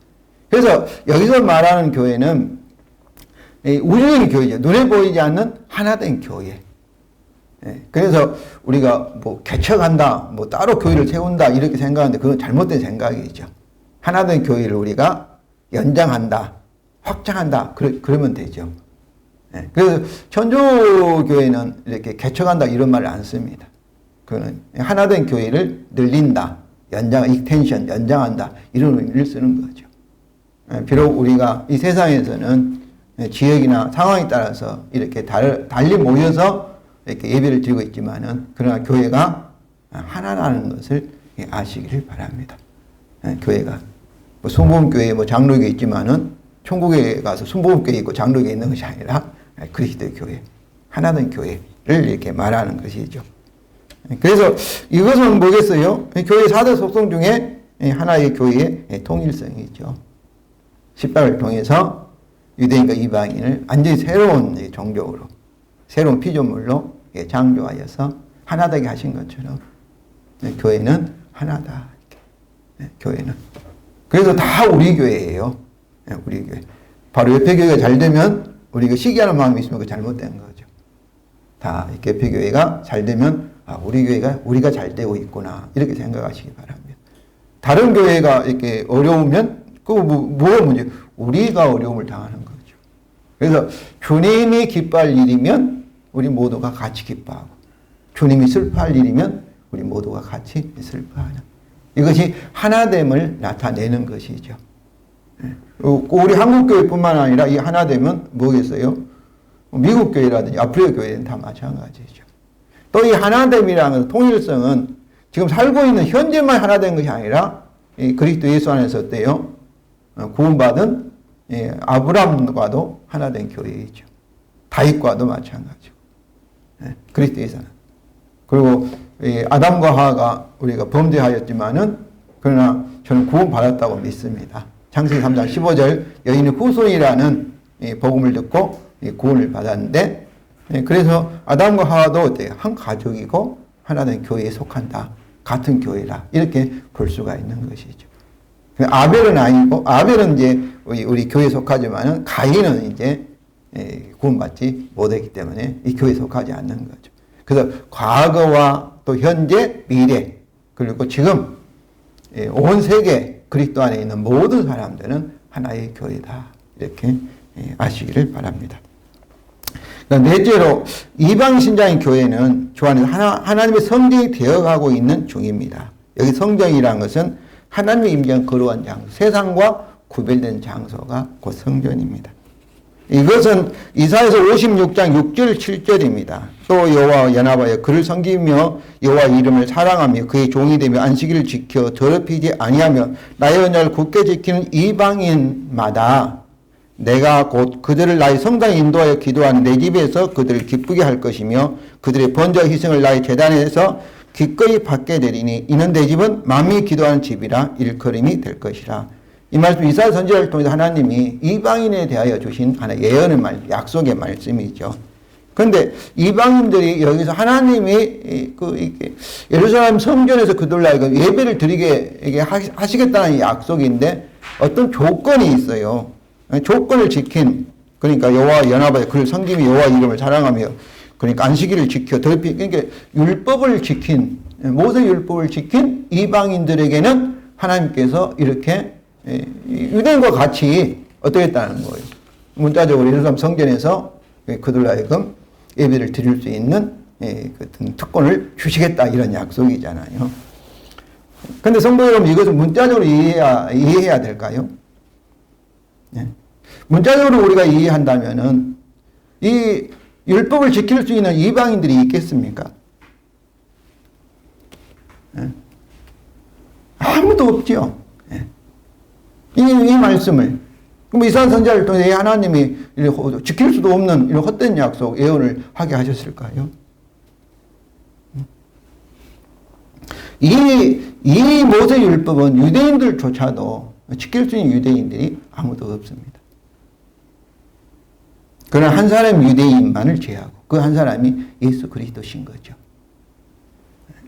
그래서 여기서 말하는 교회는 우주적인 교회죠. 눈에 보이지 않는 하나된 교회. 그래서 우리가 뭐 개척한다, 뭐 따로 교회를 세운다 이렇게 생각하는데 그건 잘못된 생각이죠. 하나된 교회를 우리가 연장한다, 확장한다 그러면 되죠. 그래서 천주교회는 이렇게 개척한다 이런 말을 안 씁니다. 그거는 하나된 교회를 늘린다, 익스텐션, 연장한다 이런 의미를 쓰는 거죠. 비록 우리가 이 세상에서는 지역이나 상황에 따라서 이렇게 달리 모여서 이렇게 예배를 드리고 있지만은 그러나 교회가 하나라는 것을 아시기를 바랍니다. 교회가 뭐 순복음교회 뭐 장로교회 있지만은 천국에 가서 순복음교회 있고 장로교회 있는 것이 아니라 그리스도의 교회, 하나된 교회를 이렇게 말하는 것이죠. 그래서 이것은 뭐겠어요? 교회 4대 속성 중에 하나의 교회의 통일성이죠. 십자가를 통해서 유대인과 이방인을 완전히 새로운 종교로, 새로운 피조물로 창조하여서 하나되게 하신 것처럼 교회는 하나다. 교회는. 그래서 다 우리 교회예요. 우리 교회. 바로 옆에 교회가 잘 되면 우리가 시기하는 마음이 있으면 그 잘못된 거죠. 다 옆에 교회가 잘 되면 우리 교회가 우리가 잘 되고 있구나 이렇게 생각하시기 바랍니다. 다른 교회가 이렇게 어려우면 뭐가 문제? 우리가 어려움을 당하는 거죠. 그래서 주님이 기뻐할 일이면 우리 모두가 같이 기뻐하고 주님이 슬퍼할 일이면 우리 모두가 같이 슬퍼하는 이것이 하나됨을 나타내는 것이죠. 우리 한국교회뿐만 아니라 이 하나됨은 뭐겠어요? 미국 교회라든지 아프리카 교회는 다 마찬가지죠. 또 이 하나됨이라는 통일성은 지금 살고 있는 현재만 하나된 것이 아니라 그리스도 예수 안에서 어때요? 구원받은 아브라함과도 하나된 교회이죠. 다윗과도 마찬가지고. 그리스도 예수는. 그리고 아담과 하와가 우리가 범죄하였지만은 그러나 저는 구원받았다고 믿습니다. 창세기 3장 15절 여인의 후손이라는 복음을 듣고 구원을 받았는데 그래서 아담과 하와도 어때요? 한 가족이고 하나된 교회에 속한다. 같은 교회라. 이렇게 볼 수가 있는 것이죠. 아벨은 아니고 아벨은 이제 우리 교회에 속하지만은 가인은 이제 구원받지 못했기 때문에 이 교회에 속하지 않는 거죠. 그래서 과거와 또 현재, 미래 그리고 지금 온 세계 그리스도 안에 있는 모든 사람들은 하나의 교회다. 이렇게 아시기를 바랍니다. 넷째로 이방 신자인 교회는 주 안에서 하나님의 성전이 되어가고 있는 중입니다. 여기 성전이라는 것은 하나님의 임재한 거룩한 장소, 세상과 구별된 장소가 곧 성전입니다. 이것은 이사야서 56장 6절 7절입니다. 또 여호와 연합하여 그를 섬기며 여호와 이름을 사랑하며 그의 종이 되며 안식일을 지켜 더럽히지 아니하며 나의 언약을 굳게 지키는 이방인마다 내가 곧 그들을 나의 성당에 인도하여 기도하는 내 집에서 그들을 기쁘게 할 것이며 그들의 번제와 희생을 나의 제단에서 기꺼이 받게 되리니 이는 내 집은 만민이 기도하는 집이라 일컬음이 될 것이라. 이 말씀 이사야 선지자를 통해서 하나님이 이방인에 대하여 주신 하나의 예언의 말, 약속의 말씀이죠. 그런데 이방인들이 여기서 하나님이 예루살렘 성전에서 그들로 하여금 예배를 드리게 하시겠다는 약속인데 어떤 조건이 있어요. 조건을 지킨, 그러니까 여호와 연합하여 그를 섬기며 여호와 이름을 사랑하며 그러니까 안식일을 지켜 그러니까 율법을 지킨, 모세 율법을 지킨 이방인들에게는 하나님께서 이렇게 유대인과 같이 어떻게 했다는 거예요. 문자적으로 예루살렘 성전에서 그들로 하여금 예배를 드릴 수 있는 그 특권을 주시겠다 이런 약속이잖아요. 그런데 성도 여러분 이것을 문자적으로 이해해야 될까요? 문자적으로 우리가 이해한다면은 이 율법을 지킬 수 있는 이방인들이 있겠습니까? 아무도 없죠. 이 말씀을 이스라엘 선지자를 통해 하나님이 지킬 수도 없는 이런 헛된 약속, 예언을 하게 하셨을까요? 이 모세 율법은 유대인들조차도 지킬 수 있는 유대인들이 아무도 없습니다. 그러나 한 사람 유대인만을 제하고 그 한 사람이 예수 그리스도신 거죠.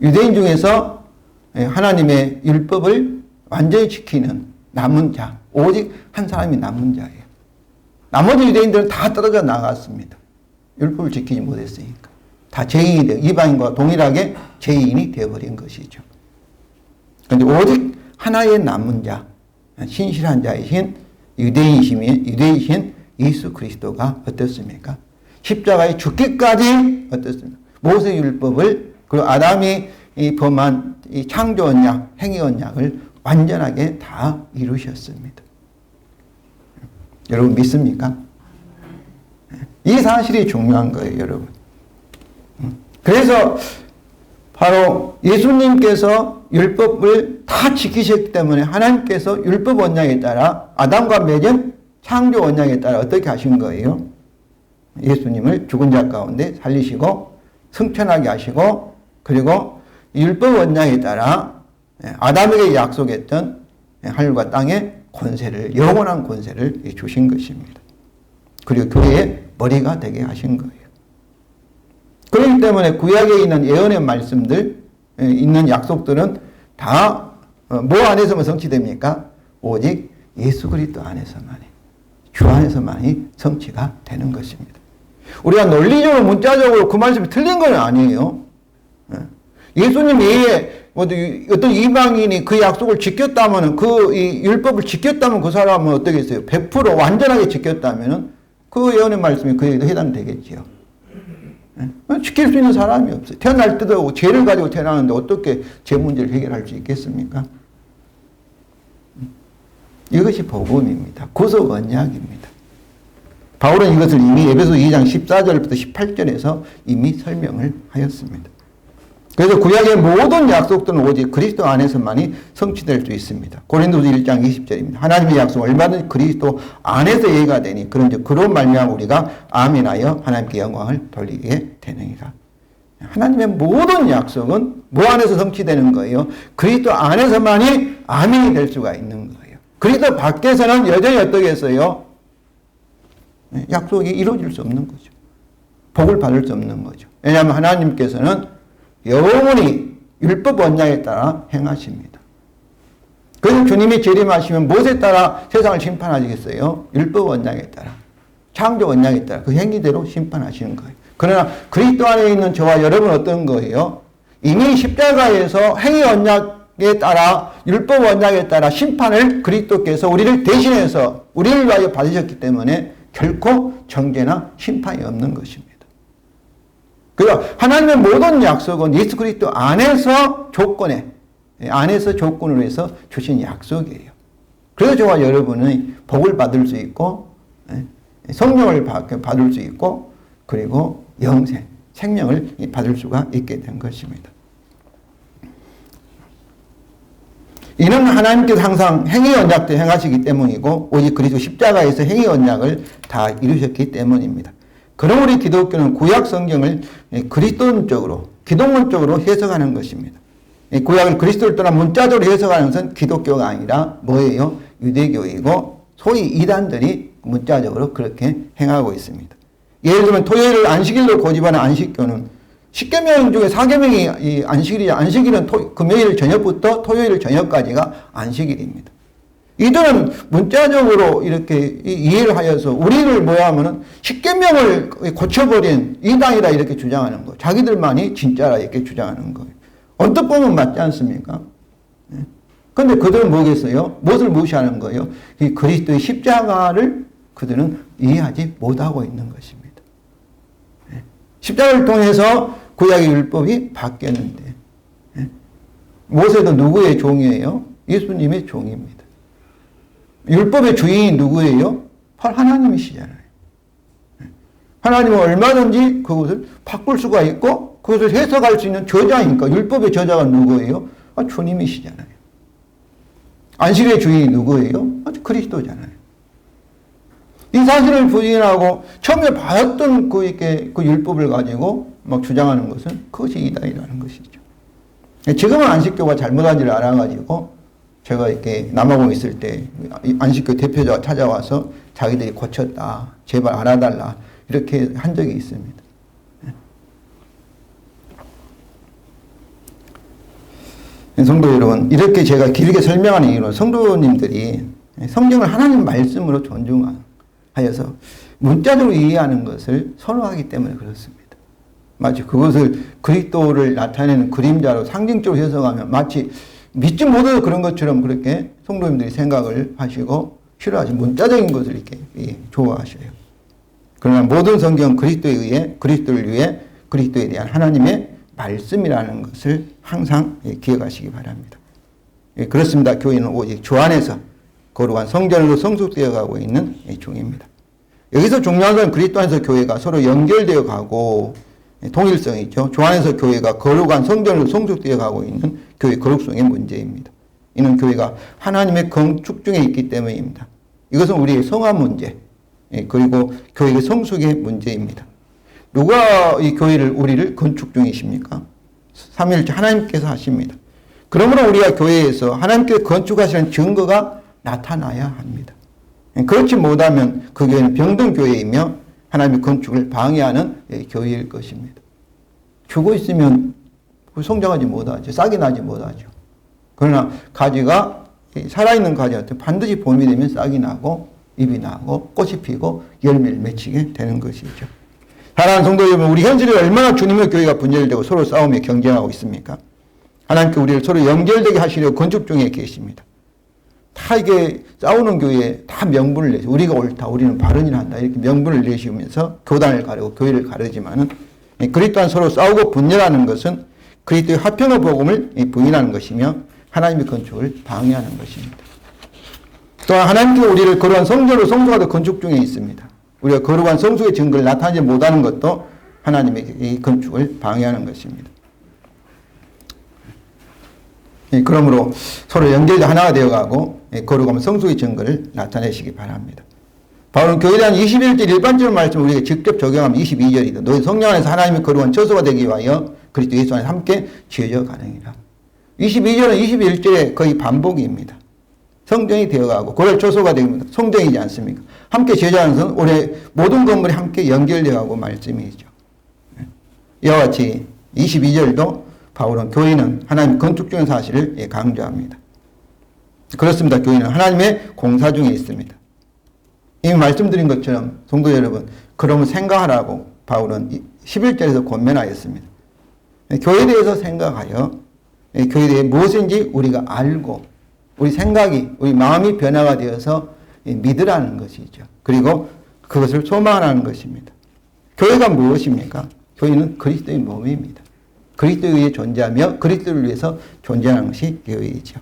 유대인 중에서 하나님의 율법을 완전히 지키는 남은 자, 오직 한 사람이 남은 자예요. 나머지 유대인들은 다 떨어져 나갔습니다. 율법을 지키지 못했으니까. 다 죄인이 되어 이방인과 동일하게 죄인이 되어버린 것이죠. 그런데 오직 하나의 남은 자, 신실한 자이신 유대이신 예수 그리스도가 어떻습니까? 십자가에 죽기까지 어떻습니까? 모세 율법을 그리고 아담이 범한 이 창조 언약, 행위 언약을 완전하게 다 이루셨습니다. 여러분 믿습니까? 이 사실이 중요한 거예요, 여러분. 그래서 바로 예수님께서 율법을 다 지키셨기 때문에 하나님께서 율법 언약에 따라 아담과 맺은 창조 언약에 따라 어떻게 하신 거예요? 예수님을 죽은 자 가운데 살리시고 승천하게 하시고 그리고 율법 언약에 따라 아담에게 약속했던 하늘과 땅의 권세를, 영원한 권세를 주신 것입니다. 그리고 교회의 머리가 되게 하신 거예요. 그렇기 때문에 구약에 있는 예언의 말씀들, 있는 약속들은 다 뭐 안에서만 성취됩니까? 오직 예수 그리스도 안에서만이, 주 안에서만이 성취가 되는 것입니다. 우리가 논리적으로 문자적으로 그 말씀이 틀린 건 아니에요. 예수님 외에 어떤 이방인이 그 약속을 지켰다면, 이 율법을 지켰다면 그 사람은 어떻겠어요? 100% 완전하게 지켰다면 그 예언의 말씀이 그에게도 해당되겠지요. 지킬 수 있는 사람이 없어요. 태어날 때도 죄를 가지고 태어나는데 어떻게 죄 문제를 해결할 수 있겠습니까? 이것이 복음입니다. 구속 언약입니다. 바울은 이것을 이미 에베소 2장 14절부터 18절에서 이미 설명을 하였습니다. 그래서 구약의 모든 약속들은 오직 그리스도 안에서만이 성취될 수 있습니다. 고린도서 1장 20절입니다. 하나님의 약속은 얼마든지 그리스도 안에서 예가 되니 그런즉 그로 말미암아 우리가 아멘하여 하나님께 영광을 돌리게 되느니라. 하나님의 모든 약속은 뭐 안에서 성취되는 거예요? 그리스도 안에서만이 아멘이 될 수가 있는 거예요. 그리스도 밖에서는 여전히 어떻게 했어요? 약속이 이루어질 수 없는 거죠. 복을 받을 수 없는 거죠. 왜냐하면 하나님께서는 영원히 율법 언약에 따라 행하십니다. 그래서 주님이 재림하시면 무엇에 따라 세상을 심판하시겠어요? 율법 언약에 따라, 창조 언약에 따라 그 행위대로 심판하시는 거예요. 그러나 그리스도 안에 있는 저와 여러분은 어떤 거예요? 이미 십자가에서 행위 언약에 따라 율법 언약에 따라 심판을 그리스도께서 우리를 대신해서 우리를 위하여 받으셨기 때문에 결코 정죄나 심판이 없는 것입니다. 그래서 하나님의 모든 약속은 예수 그리스도 안에서 조건으로 해서 주신 약속이에요. 그래서 저와 여러분은 복을 받을 수 있고 성령을 받을 수 있고 그리고 영생, 생명을 받을 수가 있게 된 것입니다. 이는 하나님께서 항상 행위 언약도 행하시기 때문이고 오직 그리스도 십자가에서 행위 언약을 다 이루셨기 때문입니다. 그럼 우리 기독교는 구약 성경을 그리스도적으로, 기독론적으로 해석하는 것입니다. 구약을 그리스도를 떠나 문자적으로 해석하는 것은 기독교가 아니라 뭐예요? 유대교이고 소위 이단들이 문자적으로 그렇게 행하고 있습니다. 예를 들면 토요일을 안식일로 고집하는 안식교는 10계명 중에 4계명이 안식일이야. 안식일은 금요일 저녁부터 토요일 저녁까지가 안식일입니다. 이들은 문자적으로 이렇게 이해를 하여서 우리를 뭐야 하면은 10계명을 고쳐버린 이단이다 이렇게 주장하는 거예요. 자기들만이 진짜라 이렇게 주장하는 거예요. 언뜻 보면 맞지 않습니까? 그런데 그들은 뭐겠어요? 무엇을 무시하는 거예요? 이 그리스도의 십자가를 그들은 이해하지 못하고 있는 것입니다. 십자가를 통해서 구약의 율법이 바뀌었는데 모세도 누구의 종이에요? 예수님의 종입니다. 율법의 주인이 누구예요? 바로 하나님이시잖아요. 하나님은 얼마든지 그것을 바꿀 수가 있고 그것을 해석할 수 있는 저자니까 율법의 저자가 누구예요? 주님이시잖아요. 안식일의 주인이 누구예요? 그리스도잖아요. 이 사실을 부인하고 처음에 받았던 그 율법을 가지고 막 주장하는 것은 그것이 이단이라는 것이죠. 지금은 안식교가 잘못한지를 알아가지고 제가 이렇게 남아공 있을 때 안식교 대표자가 찾아와서 자기들이 고쳤다. 제발 알아달라. 이렇게 한 적이 있습니다. 성도 여러분, 이렇게 제가 길게 설명하는 이유는 성도님들이 성경을 하나님 말씀으로 존중하여서 문자적으로 이해하는 것을 선호하기 때문에 그렇습니다. 마치 그것을 그리스도를 나타내는 그림자로 상징적으로 해석하면 마치 믿지 못해서 그런 것처럼 그렇게 성도님들이 생각을 하시고 싫어하시고 문자적인 것을 이렇게 좋아하셔요. 그러나 모든 성경은 그리스도에 의해 그리스도를 위해 그리스도에 대한 하나님의 말씀이라는 것을 항상 기억하시기 바랍니다. 그렇습니다. 교회는 오직 주 안에서 거룩한 성전으로 성숙되어 가고 있는 종입니다. 여기서 중요한 건 그리스도 안에서 교회가 서로 연결되어 가고 통일성이죠. 주 안에서 교회가 거룩한 성전으로 성숙되어 가고 있는 교회 거룩성의 문제입니다. 이는 교회가 하나님의 건축 중에 있기 때문입니다. 이것은 우리의 성화 문제 그리고 교회의 성숙의 문제입니다. 누가 이 교회를 우리를 건축 중이십니까? 삼위일체 하나님께서 하십니다. 그러므로 우리가 교회에서 하나님께서 건축하시는 증거가 나타나야 합니다. 그렇지 못하면 그 교회는 병든 교회이며 하나님의 건축을 방해하는 교회일 것입니다. 죽어 있으면 성장하지 못하죠. 싹이 나지 못하죠. 그러나 가지가 살아있는 가지한테 반드시 봄이 되면 싹이 나고 잎이 나고 꽃이 피고 열매를 맺히게 되는 것이죠. 사랑하는 성도 여러분, 우리 현실에 얼마나 주님의 교회가 분열되고 서로 싸우며 경쟁하고 있습니까? 하나님께 우리를 서로 연결되게 하시려고 건축 중에 계십니다. 다 이게 싸우는 교회에 다 명분을 내죠. 우리가 옳다, 우리는 바른 일을 한다 이렇게 명분을 내시면서 교단을 가르고 교회를 가르지만은 그리스도 안 서로 싸우고 분열하는 것은 그리스도의 화평의 복음을 부인하는 것이며 하나님의 건축을 방해하는 것입니다. 또한 하나님께서 우리를 거룩한 성전으로 성소가 건축 중에 있습니다. 우리가 거룩한 성소의 증거를 나타내지 못하는 것도 하나님의 이 건축을 방해하는 것입니다. 그러므로 서로 연결돼 하나가 되어가고 거룩한 성소의 증거를 나타내시기 바랍니다. 바울은 교회에 대한 21절 일반적인 말씀을 우리에게 직접 적용하면 22절이다. 너희 성령 안에서 하나님의 거룩한 처소가 되기 위하여 그리스도 예수 안에서 함께 지어져 가느니라. 22절은 21절의 거의 반복입니다. 성전이 되어가고 그럴 처소가 됩니다. 성전이지 않습니까? 함께 지어져가는 것은 올해 모든 건물이 함께 연결되어가고 말씀이죠. 이와 같이 22절도 바울은 교회는 하나님 건축 중의 사실을 강조합니다. 그렇습니다. 교회는 하나님의 공사 중에 있습니다. 이미 말씀드린 것처럼 성도 여러분, 그러면 생각하라고 바울은 11절에서 권면하였습니다. 교회에 대해서 생각하여 교회에 대해 무엇인지 우리가 알고 우리 생각이, 우리 마음이 변화가 되어서 믿으라는 것이죠. 그리고 그것을 소망하라는 것입니다. 교회가 무엇입니까? 교회는 그리스도의 몸입니다. 그리스도에 의해 존재하며 그리스도를 위해서 존재하는 것이 교회이죠.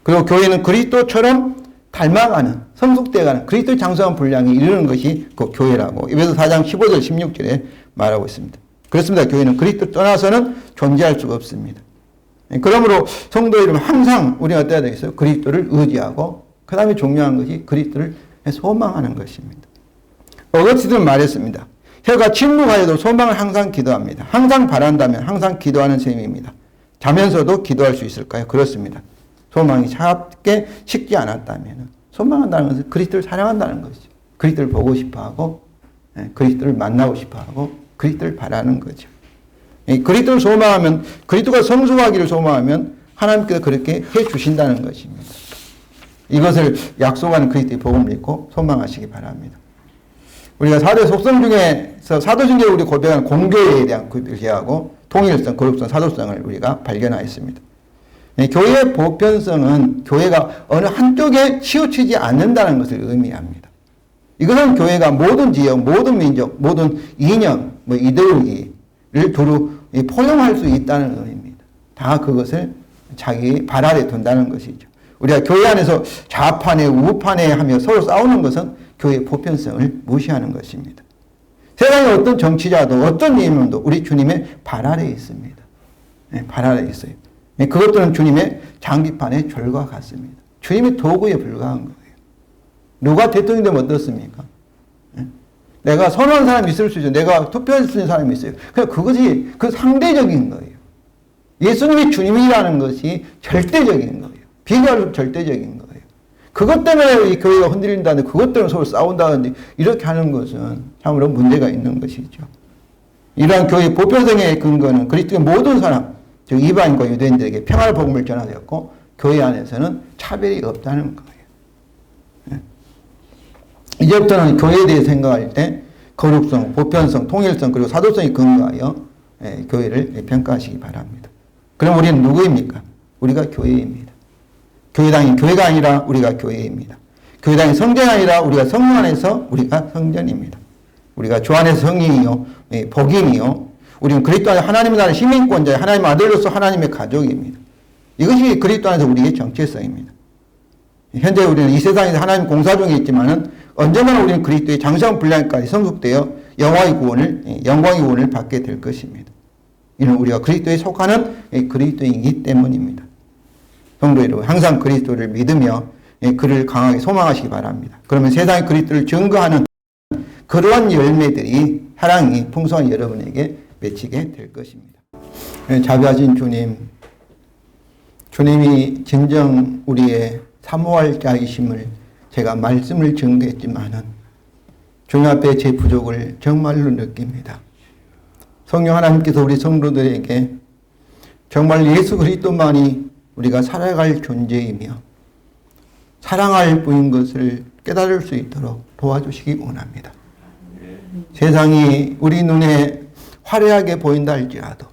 그리고 교회는 그리스도처럼 닮아가는, 성숙되어가는 그리스도의 장성한 분량이 이르는 것이 그 교회라고 에베소 4장 15절 16절에 말하고 있습니다. 그렇습니다. 교회는 그리스도를 떠나서는 존재할 수가 없습니다. 그러므로 성도 여러분, 항상 우리가 어때야 되겠어요? 그리스도를 의지하고 그 다음에 중요한 것이 그리스도를 소망하는 것입니다. 어거스틴은 말했습니다. 혀가 침묵하여도 소망을 항상 기도합니다. 항상 바란다면 항상 기도하는 셈입니다. 자면서도 기도할 수 있을까요? 그렇습니다. 소망이 차갑게 식지 않았다면 소망한다는 것은 그리스도를 사랑한다는 것이죠. 그리스도를 보고 싶어하고 그리스도를 만나고 싶어하고 그리스도를 바라는 거죠. 그리스도를 소망하면, 그리스도가 성숙하기를 소망하면 하나님께서 그렇게 해주신다는 것입니다. 이것을 약속하는 그리스도의 복음을 믿고 소망하시기 바랍니다. 우리가 사도의 속성 중에서 사도신경에 우리 고백하는 공교회에 대한 구별을 제하고 통일성, 거룩성, 사도성을 우리가 발견하였습니다. 교회의 보편성은 교회가 어느 한쪽에 치우치지 않는다는 것을 의미합니다. 이것은 교회가 모든 지역, 모든 민족, 모든 이념, 이데올로기를 두루 포용할 수 있다는 의미입니다. 다 그것을 자기 발 아래 둔다는 것이죠. 우리가 교회 안에서 좌파네 우파네 하며 서로 싸우는 것은 교회의 보편성을 무시하는 것입니다. 세상의 어떤 정치자도 어떤 이념도 우리 주님의 발 아래에 있습니다. 발 아래에 있어요. 그것들은 주님의 장기판의 졸과 같습니다. 주님의 도구에 불과한 거예요. 누가 대통령이 되면 어떻습니까? 내가 선호하는 사람이 있을 수 있어요. 내가 투표할 수 있는 사람이 있어요. 그것이 그 상대적인 거예요. 예수님이 주님이라는 것이 절대적인 거예요. 비교할 수 절대적인 거예요. 그것 때문에 이 교회가 흔들린다는데 그것 때문에 서로 싸운다는데 이렇게 하는 것은 참으로 문제가 있는 것이죠. 이러한 교회의 보편성의 근거는 그리스도의 모든 사람, 즉 이방인과 유대인들에게 평화의 복음을 전하되었고 교회 안에서는 차별이 없다는 거예요. 이제부터는 교회에 대해 생각할 때 거룩성, 보편성, 통일성 그리고 사도성에 근거하여 교회를 평가하시기 바랍니다. 그럼 우리는 누구입니까? 우리가 교회입니다. 교회당이 교회가 아니라 우리가 교회입니다. 교회당이 성전이 아니라 우리가 성령 안에서 우리가 성전입니다. 우리가 주 안에서 성인이요 복인이요 우리는 그리스도 안에 하나님의 나라의 시민권자의 하나님의 아들로서 하나님의 가족입니다. 이것이 그리스도 안에서 우리의 정체성입니다. 현재 우리는 이 세상에서 하나님 공사 중에 있지만은 언젠가는 우리는 그리스도의 장성 분량까지 성숙되어 영광의 구원을 받게 될 것입니다. 이는 우리가 그리스도에 속하는 그리스도이기 때문입니다. 성도 여러분, 항상 그리스도를 믿으며 그를 강하게 소망하시기 바랍니다. 그러면 세상에 그리스도를 증거하는 그러한 열매들이 사랑이 풍성한 여러분에게 맺히게 될 것입니다. 자비하신 주님, 주님이 진정 우리의 사모할 자이심을 제가 말씀을 증거했지만은 주님 앞에 제 부족을 정말로 느낍니다. 성령 하나님께서 우리 성도들에게 정말 예수 그리스도만이 우리가 살아갈 존재이며 사랑할 분인 것을 깨달을 수 있도록 도와주시기 원합니다. 세상이 우리 눈에 화려하게 보인다 할지라도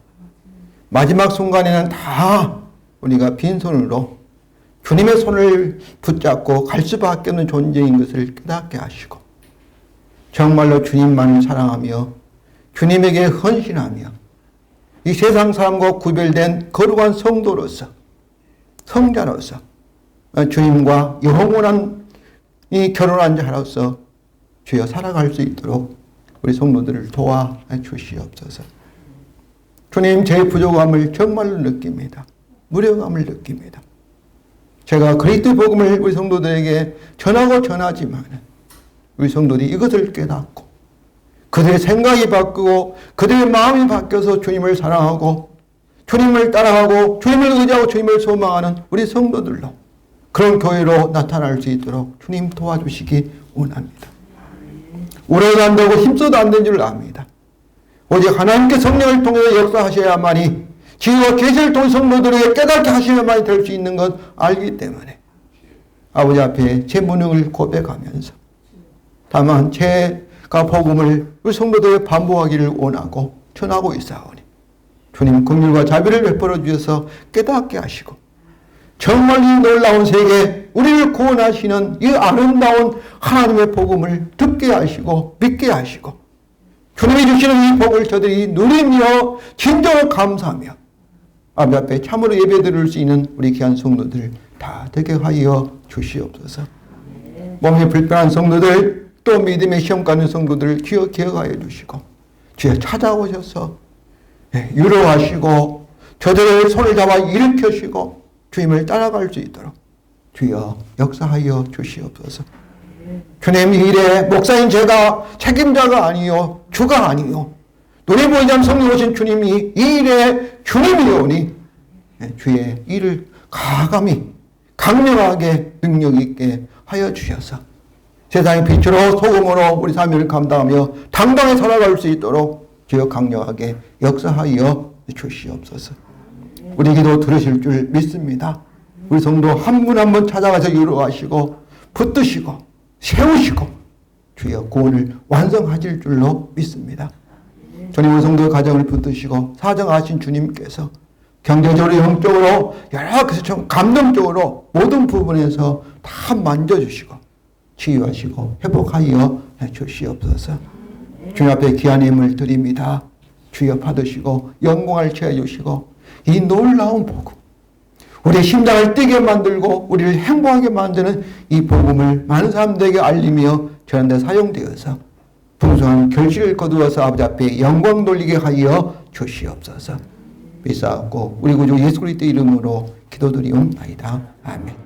마지막 순간에는 다 우리가 빈손으로 주님의 손을 붙잡고 갈 수밖에 없는 존재인 것을 깨닫게 하시고 정말로 주님만을 사랑하며 주님에게 헌신하며 이 세상 사람과 구별된 거룩한 성도로서 성자로서 주님과 영원한 이 결혼한 자로서 주여 살아갈 수 있도록 우리 성도들을 도와 주시옵소서. 주님, 제 부족함을 정말로 느낍니다. 무력함을 느낍니다. 제가 그리스도 복음을 우리 성도들에게 전하고 전하지만 우리 성도들이 이것을 깨닫고 그들의 생각이 바뀌고 그들의 마음이 바뀌어서 주님을 사랑하고 주님을 따라가고 주님을 의지하고 주님을 소망하는 우리 성도들로 그런 교회로 나타날 수 있도록 주님 도와주시기 원합니다. 오래도 안 되고 힘써도 안 되는 줄 압니다. 오직 하나님께 성령을 통해 역사하셔야만이 지혜와 계시를 통해 성도들에게 깨닫게 하셔야만이 될 수 있는 것 알기 때문에 아버지 앞에 제 무능을 고백하면서 다만 제가 복음을 우리 성도들에게 반복하기를 원하고 전하고 있사오니 주님 긍휼과 자비를 베풀어 주셔서 깨닫게 하시고 정말 이 놀라운 세계 우리를 구원하시는 이 아름다운 하나님의 복음을 듣게 하시고 믿게 하시고 주님이 주시는 이 복을 저들이 누리며 진정으로 감사하며 아버지 앞에 참으로 예배 드릴 수 있는 우리 귀한 성도들 다 되게 하여 주시옵소서. 몸이 불편한 성도들 또 믿음의 시험 가는 성도들 주여 기억하여 주시고 주여 찾아오셔서 위로하시고 저들의 손을 잡아 일으켜시고 주님을 따라갈 수 있도록 주여 역사하여 주시옵소서. 주님, 이 일에 목사인 제가 책임자가 아니요 주가 아니요 눈에 보이지 않는 성령 오신 주님이 이 일에 주님이오니 주의 일을 가감히 강력하게 능력 있게 하여 주셔서 세상의 빛으로 소금으로 우리 삶을 감당하며 당당히 살아갈 수 있도록 주여 강력하게 역사하여 주시옵소서. 우리 기도 들으실 줄 믿습니다. 우리 성도 한 분 한 분 찾아가서 위로하시고 붙드시고 세우시고 주여 구원을 완성하실 줄로 믿습니다. 주님, 우리 성도의 가정을 붙드시고 사정하신 주님께서 경제적으로 영적으로 여러 가지 감동적으로 모든 부분에서 다 만져주시고 치유하시고 회복하여 주시옵소서. 주님 앞에 귀한 힘을 드립니다. 주여 받으시고 영광을 채워 주시고 이 놀라운 복음 우리의 심장을 뛰게 만들고 우리를 행복하게 만드는 이 복음을 많은 사람들에게 알리며 전하는 데 사용되어서 풍성한 결실을 거두어서 아버지 앞에 영광 돌리게 하여 주시옵소서. 믿사옵고 우리 구주 예수 그리스도 이름으로 기도드리옵나이다. 아멘.